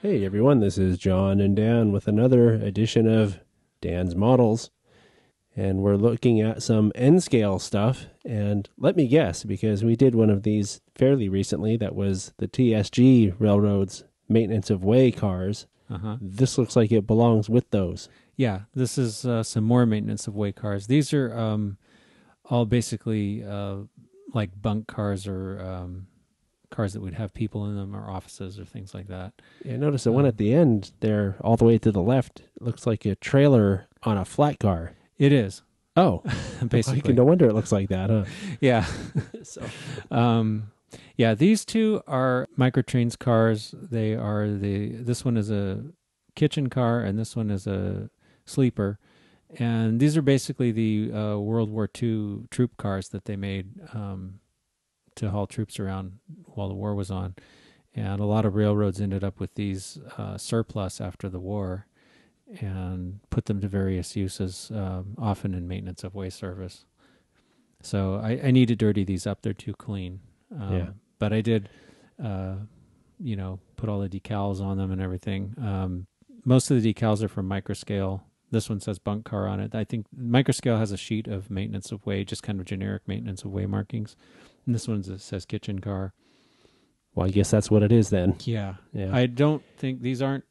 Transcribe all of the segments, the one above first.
Hey everyone, this is John and Dan with another edition of Dan's Models. And we're looking at some N-scale stuff. And let me guess, because we did one of these fairly recently that was the TSG Railroad's maintenance of way cars. This looks like it belongs with those. Yeah, this is some more maintenance of way cars. These are all basically like bunk cars or cars that would have people in them or offices or things like that. Yeah, notice the one at the end there, all the way to the left, looks like a trailer on a flat car. It is. Oh, basically. No wonder it looks like that, huh? Yeah. So, yeah, these two are microtrains cars. They are this one is a kitchen car and this one is a sleeper. And these are basically the World War II troop cars that they made to haul troops around while the war was on. And a lot of railroads ended up with these surplus after the war and put them to various uses, often in maintenance of way service. So I need to dirty these up. They're too clean. But I did, put all the decals on them and everything. Most of the decals are from Microscale. This one says bunk car on it. I think Microscale has a sheet of maintenance of way, just kind of generic maintenance of way markings. And this one says kitchen car. Well, I guess that's what it is then. Yeah. I don't think these aren't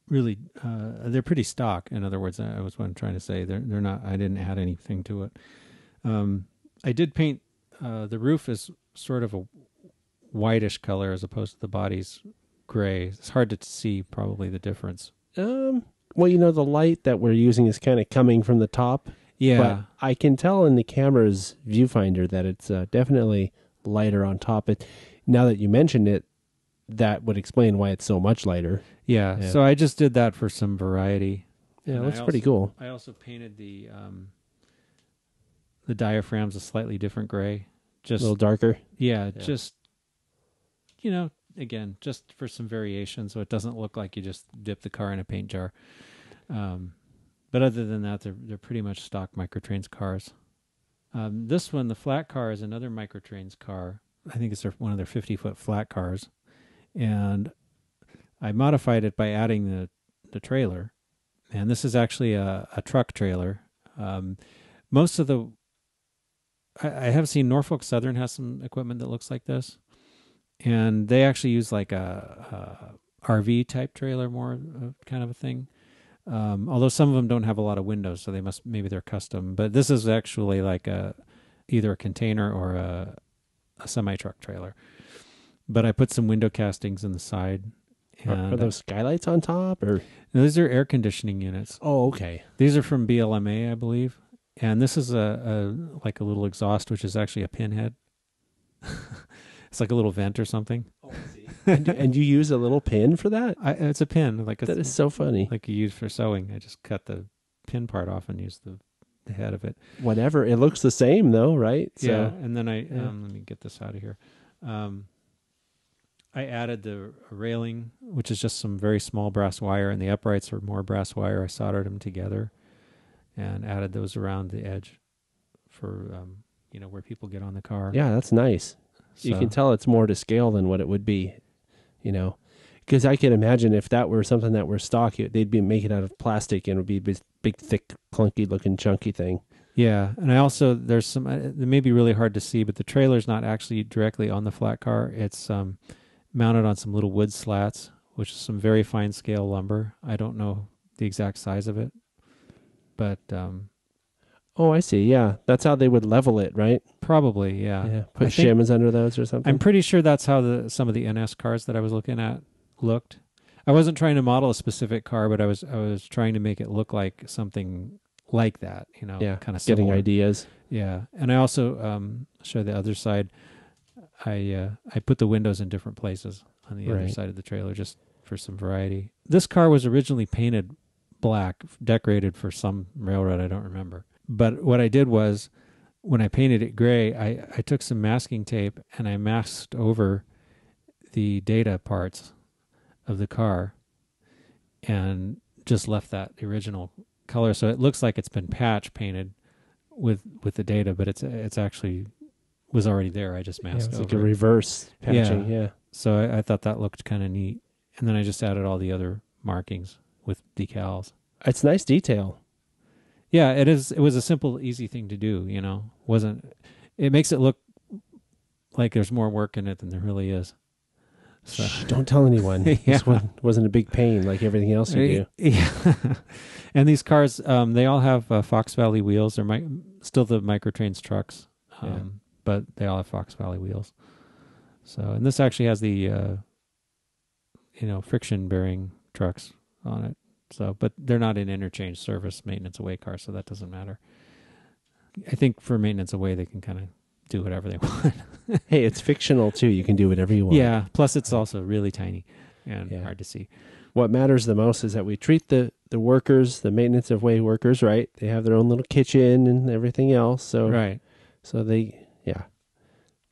really. They're pretty stock. In other words, that was what I'm trying to say. They're not. I didn't add anything to it. I did paint. The roof is sort of a whitish color as opposed to the body's gray. It's hard to see probably the difference. Well, the light that we're using is kind of coming from the top. Yeah. But I can tell in the camera's viewfinder that it's definitely lighter on top. Now that you mentioned it, that would explain why it's so much lighter. Yeah. So I just did that for some variety. Yeah, it looks pretty cool. I also painted the diaphragms a slightly different gray. Just a little darker. Yeah. Just, again, just for some variation so it doesn't look like you just dip the car in a paint jar. But other than that, they're pretty much stock Microtrains cars. This one, the flat car, is another Microtrains car. I think it's one of their 50-foot flat cars. And I modified it by adding the trailer. And this is actually a truck trailer. Most of I have seen Norfolk Southern has some equipment that looks like this. And they actually use like a RV type trailer, more kind of a thing. Although some of them don't have a lot of windows, so maybe they're custom. But this is actually like either a container or a semi-truck trailer. But I put some window castings in the side. Are those skylights on top? Or those are air conditioning units. Oh, okay. These are from BLMA, I believe. And this is a little exhaust, which is actually a pinhead. It's like a little vent or something. Oh, I see. and you use a little pin for that? It's a pin. That is so funny. Like you use for sewing. I just cut the pin part off and use the head of it. Whatever. It looks the same though, right? Yeah. And then let me get this out of here. I added the railing, which is just some very small brass wire, and the uprights are more brass wire. I soldered them together and added those around the edge for, where people get on the car. Yeah, that's nice. So you can tell it's more to scale than what it would be, because I can imagine if that were something that were stock, they'd be making out of plastic and it would be a big, thick, clunky looking chunky thing. Yeah. And I also, there's some, it may be really hard to see, but the trailer's not actually directly on the flat car. It's mounted on some little wood slats, which is some very fine scale lumber. I don't know the exact size of it, but oh, I see. Yeah. That's how they would level it, right? Probably, yeah. Put shims under those or something. I'm pretty sure that's how some of the NS cars that I was looking at looked. I wasn't trying to model a specific car, but I was trying to make it look like something like that, kind of similar. Getting ideas. Yeah. And I also show the other side. I put the windows in different places on the other side of the trailer just for some variety. This car was originally painted black, decorated for some railroad, I don't remember. But what I did was, when I painted it gray, I took some masking tape and I masked over the data parts of the car and just left that original color. So it looks like it's been patch painted with the data, but it's actually was already there. I just masked over. It's like a reverse patching, yeah. So I thought that looked kind of neat. And then I just added all the other markings with decals. It's nice detail. Yeah, it is. It was a simple, easy thing to do. It makes it look like there's more work in it than there really is. So. Shh, don't tell anyone. Yeah. This one wasn't a big pain like everything else you do. Yeah. And these cars, they all have Fox Valley wheels. They're still the Microtrains trucks, but they all have Fox Valley wheels. So, and this actually has the, friction bearing trucks on it. So, but they're not in interchange service maintenance away cars, so that doesn't matter. I think for maintenance away, they can kind of do whatever they want. Hey, it's fictional too. You can do whatever you want. Yeah. Plus, it's also really tiny and hard to see. What matters the most is that we treat the workers, the maintenance of way workers, right? They have their own little kitchen and everything else. So, right. So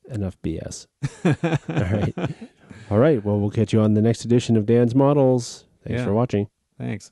enough BS. All right. Well, we'll catch you on the next edition of Dan's Models. Thanks for watching. Thanks.